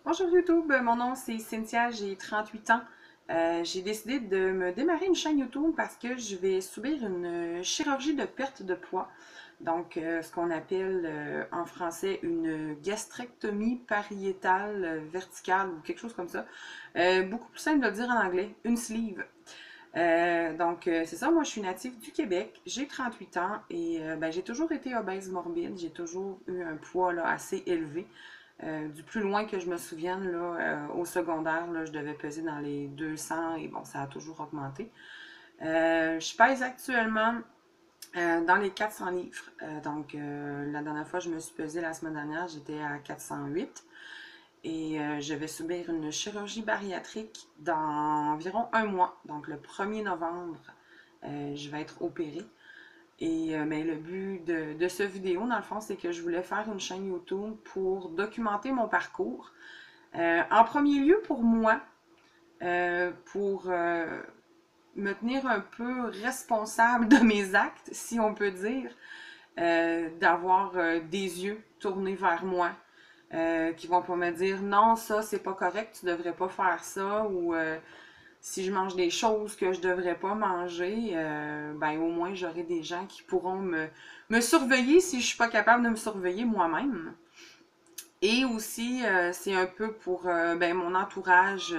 Bonjour YouTube, mon nom c'est Cynthia, j'ai 38 ans. J'ai décidé de me démarrer une chaîne YouTube parce que je vais subir une chirurgie de perte de poids. Donc, ce qu'on appelle en français une gastrectomie pariétale verticale ou quelque chose comme ça. Beaucoup plus simple de le dire en anglais, une sleeve. C'est ça, moi je suis native du Québec, j'ai 38 ans et ben, j'ai toujours été obèse morbide, j'ai toujours eu un poids là, assez élevé. Du plus loin que je me souvienne, là, au secondaire, là, je devais peser dans les 200 et bon, ça a toujours augmenté. Je pèse actuellement dans les 400 livres. La dernière fois, je me suis pesée la semaine dernière, j'étais à 408 et je vais subir une chirurgie bariatrique dans environ un mois. Donc le 1er novembre, je vais être opérée. Mais le but de ce vidéo, dans le fond, c'est que je voulais faire une chaîne YouTube pour documenter mon parcours. En premier lieu, pour moi, pour me tenir un peu responsable de mes actes, si on peut dire, d'avoir des yeux tournés vers moi, qui vont pas me dire non, ça c'est pas correct, tu devrais pas faire ça, ou si je mange des choses que je devrais pas manger, ben au moins j'aurai des gens qui pourront me surveiller si je suis pas capable de me surveiller moi-même. Et aussi, c'est un peu pour ben, mon entourage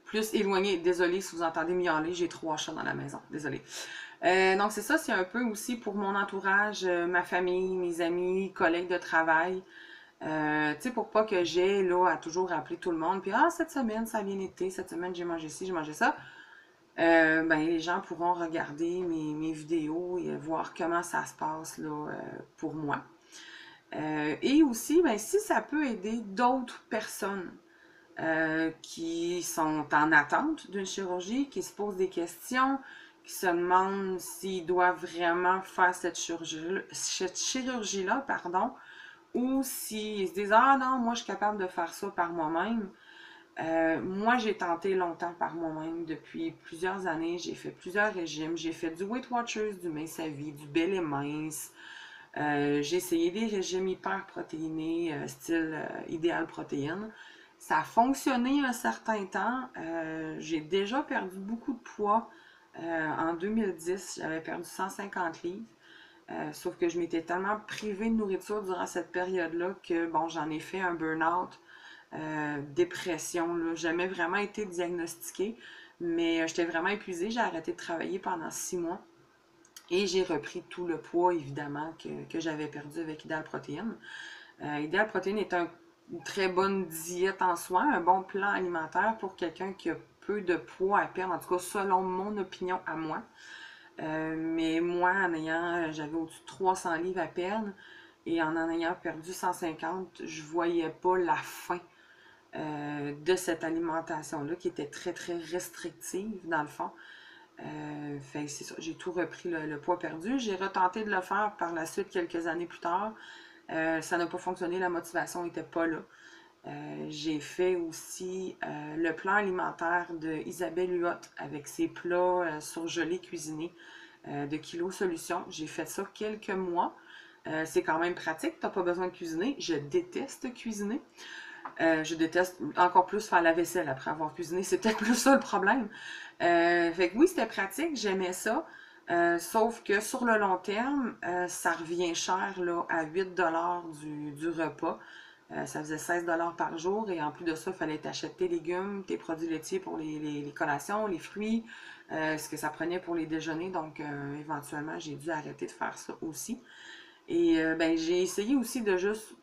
plus éloigné. Désolée si vous entendez miauler, j'ai 3 chats dans la maison. Désolée. Donc c'est ça, c'est un peu aussi pour mon entourage, ma famille, mes amis, collègues de travail. Tu sais, pour pas que j'ai là à toujours appeler tout le monde. Puis, ah, cette semaine, ça a bien été. Cette semaine, j'ai mangé ci, j'ai mangé ça. Ben, les gens pourront regarder mes vidéos et voir comment ça se passe là, pour moi. Et aussi, ben, si ça peut aider d'autres personnes qui sont en attente d'une chirurgie, qui se posent des questions, qui se demandent s'ils doivent vraiment faire cette chirurgie-là, pardon, ou s'ils se disent ah non, moi je suis capable de faire ça par moi-même. Moi, j'ai tenté longtemps par moi-même depuis plusieurs années. J'ai fait plusieurs régimes. J'ai fait du Weight Watchers, du Mince à Vie, du Bel et Mince. J'ai essayé des régimes hyper protéinés, style idéal protéine. Ça a fonctionné un certain temps. J'ai déjà perdu beaucoup de poids. En 2010, j'avais perdu 150 livres. Sauf que je m'étais tellement privée de nourriture durant cette période-là que bon, j'en ai fait un burn-out, dépression. Là. J'ai jamais vraiment été diagnostiquée, mais j'étais vraiment épuisée. J'ai arrêté de travailler pendant 6 mois. Et j'ai repris tout le poids, évidemment, que j'avais perdu avec Ideal Protéine. Ideal Protéine est une très bonne diète en soi, un bon plan alimentaire pour quelqu'un qui a peu de poids à perdre, en tout cas selon mon opinion à moi. Mais moi, j'avais au-dessus de 300 livres à perdre et en ayant perdu 150, je voyais pas la fin de cette alimentation-là qui était très très restrictive dans le fond. Fait c'est ça, j'ai tout repris le poids perdu. J'ai retenté de le faire par la suite quelques années plus tard. Ça n'a pas fonctionné, la motivation n'était pas là. J'ai fait aussi le plan alimentaire de Isabelle Huot avec ses plats surgelés cuisinés de Kilo Solutions. J'ai fait ça quelques mois. C'est quand même pratique, t'as pas besoin de cuisiner. Je déteste cuisiner. Je déteste encore plus faire la vaisselle après avoir cuisiné. C'est peut-être plus ça le problème. Fait que oui, c'était pratique, j'aimais ça. Sauf que sur le long terme, ça revient cher là, à 8 $ du repas. Ça faisait 16 $ par jour et en plus de ça, il fallait t'acheter tes légumes, tes produits laitiers pour les collations, les fruits, ce que ça prenait pour les déjeuners. Donc, éventuellement, j'ai dû arrêter de faire ça aussi. Et ben, j'ai essayé aussi de juste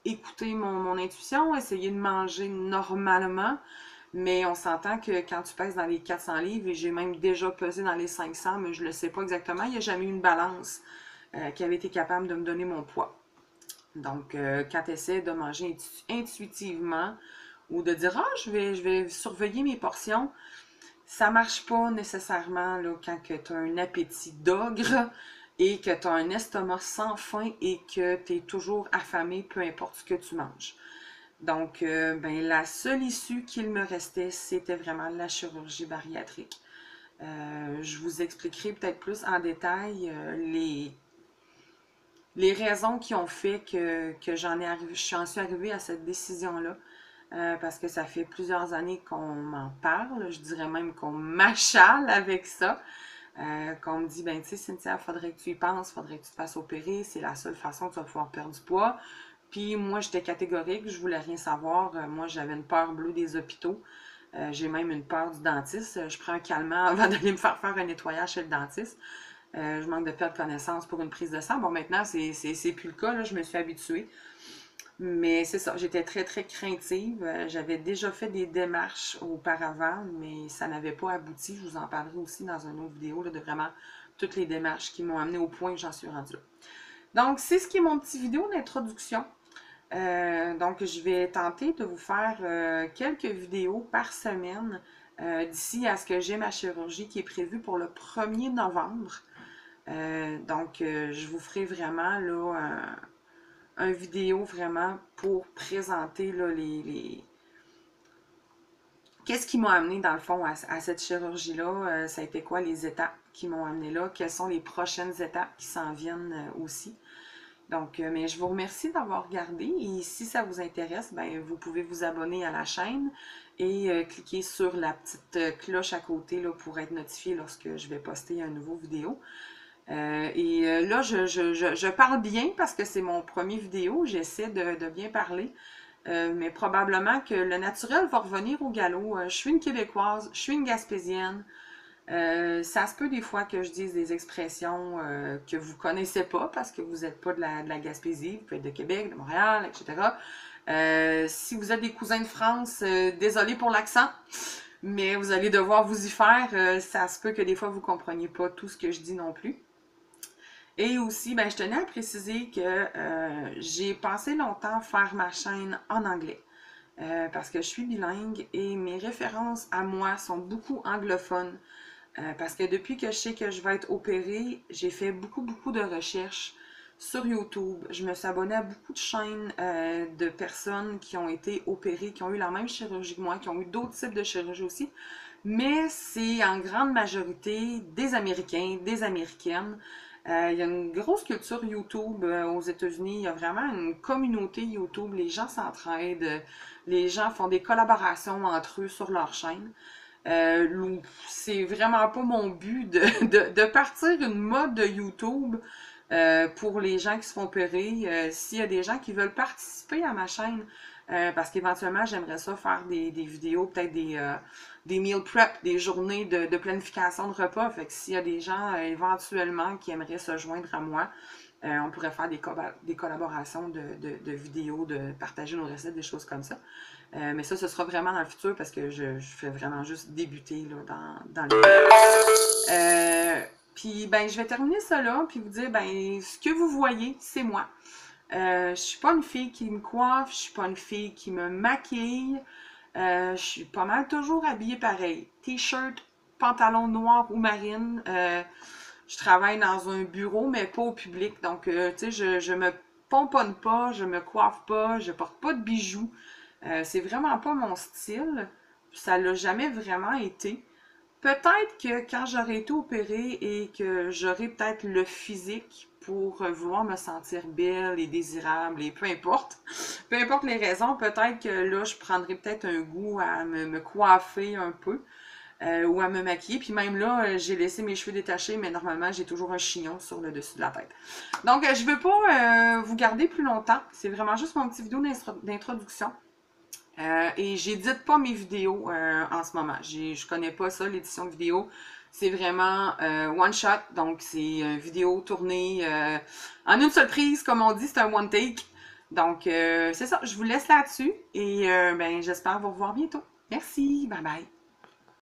écouter mon intuition, essayer de manger normalement. Mais on s'entend que quand tu pèses dans les 400 livres, et j'ai même déjà pesé dans les 500, mais je ne le sais pas exactement, il n'y a jamais eu une balance qui avait été capable de me donner mon poids. Donc, quand tu essaies de manger intuitivement ou de dire ah, je vais surveiller mes portions, ça marche pas nécessairement là, quand tu as un appétit d'ogre et que tu as un estomac sans faim et que tu es toujours affamé, peu importe ce que tu manges. Donc, ben, la seule issue qu'il me restait, c'était vraiment la chirurgie bariatrique. Je vous expliquerai peut-être plus en détail les raisons qui ont fait que j'en suis arrivée à cette décision-là. parce que ça fait plusieurs années qu'on m'en parle. Je dirais même qu'on m'achale avec ça. Qu'on me dit, ben tu sais, Cynthia, faudrait que tu y penses, faudrait que tu te fasses opérer, c'est la seule façon que tu vas pouvoir perdre du poids. Puis moi, j'étais catégorique, je voulais rien savoir. Moi, j'avais une peur bleue des hôpitaux. J'ai même une peur du dentiste. Je prends un calmant avant d'aller me faire un nettoyage chez le dentiste. Je manque de perdre connaissance pour une prise de sang. Bon, maintenant, c'est plus le cas, là, je me suis habituée. Mais c'est ça, j'étais très, très craintive. J'avais déjà fait des démarches auparavant, mais ça n'avait pas abouti. Je vous en parlerai aussi dans une autre vidéo là, de vraiment toutes les démarches qui m'ont amené au point que j'en suis rendue là. Donc, c'est ce qui est mon petit vidéo d'introduction. Donc, je vais tenter de vous faire quelques vidéos par semaine d'ici à ce que j'ai ma chirurgie qui est prévue pour le 1er novembre. Je vous ferai vraiment là, un vidéo vraiment pour présenter là, qu'est-ce qui m'a amené dans le fond à cette chirurgie-là, ça a été quoi les étapes qui m'ont amené là, quelles sont les prochaines étapes qui s'en viennent aussi. Donc, mais je vous remercie d'avoir regardé et si ça vous intéresse, ben, vous pouvez vous abonner à la chaîne et cliquer sur la petite cloche à côté là, pour être notifié lorsque je vais poster un nouveau vidéo. Là, je parle bien parce que c'est mon premier vidéo, j'essaie de bien parler, mais probablement que le naturel va revenir au galop. Je suis une Québécoise, je suis une Gaspésienne. Ça se peut des fois que je dise des expressions que vous ne connaissez pas parce que vous n'êtes pas de la Gaspésie, vous pouvez être de Québec, de Montréal, etc. Si vous êtes des cousins de France, désolé pour l'accent, mais vous allez devoir vous y faire. Ça se peut que des fois vous ne compreniez pas tout ce que je dis non plus. Et aussi, ben, je tenais à préciser que j'ai pensé longtemps faire ma chaîne en anglais. Parce que je suis bilingue et mes références à moi sont beaucoup anglophones. Parce que depuis que je sais que je vais être opérée, j'ai fait beaucoup de recherches sur YouTube. Je me suis abonnée à beaucoup de chaînes de personnes qui ont été opérées, qui ont eu la même chirurgie que moi, qui ont eu d'autres types de chirurgie aussi. Mais c'est en grande majorité des Américains, des Américaines. Il y a une grosse culture YouTube aux États-Unis. Il y a vraiment une communauté YouTube. Les gens s'entraident. Les gens font des collaborations entre eux sur leur chaîne. C'est vraiment pas mon but de partir une mode de YouTube pour les gens qui se font opérer. S'il y a des gens qui veulent participer à ma chaîne, parce qu'éventuellement, j'aimerais ça faire des vidéos, peut-être des meal prep, des journées de planification de repas. Fait que s'il y a des gens éventuellement qui aimeraient se joindre à moi, on pourrait faire des collaborations de vidéos, de partager nos recettes, des choses comme ça. Mais ça, ce sera vraiment dans le futur parce que je fais vraiment juste débuter là, dans le puis, ben, je vais terminer ça là, puis vous dire, ben, ce que vous voyez, c'est moi. Je suis pas une fille qui me coiffe, je suis pas une fille qui me maquille. Je suis pas mal toujours habillée pareil. T-shirt, pantalon noir ou marine. Je travaille dans un bureau, mais pas au public. Donc, tu sais, je me pomponne pas, je me coiffe pas, je porte pas de bijoux. C'est vraiment pas mon style. Ça l'a jamais vraiment été. Peut-être que quand j'aurai été opérée et que j'aurai peut-être le physique pour vouloir me sentir belle et désirable et peu importe les raisons, peut-être que là, je prendrai peut-être un goût à me coiffer un peu ou à me maquiller. Puis même là, j'ai laissé mes cheveux détachés, mais normalement, j'ai toujours un chignon sur le dessus de la tête. Donc, je ne veux pas vous garder plus longtemps. C'est vraiment juste mon petit vidéo d'introduction. Et j'édite pas mes vidéos en ce moment. Je connais pas ça, l'édition de vidéo. C'est vraiment one shot, donc c'est une vidéo tournée en une seule prise, comme on dit, c'est un one take. Donc c'est ça, je vous laisse là-dessus et ben, j'espère vous revoir bientôt. Merci, bye bye.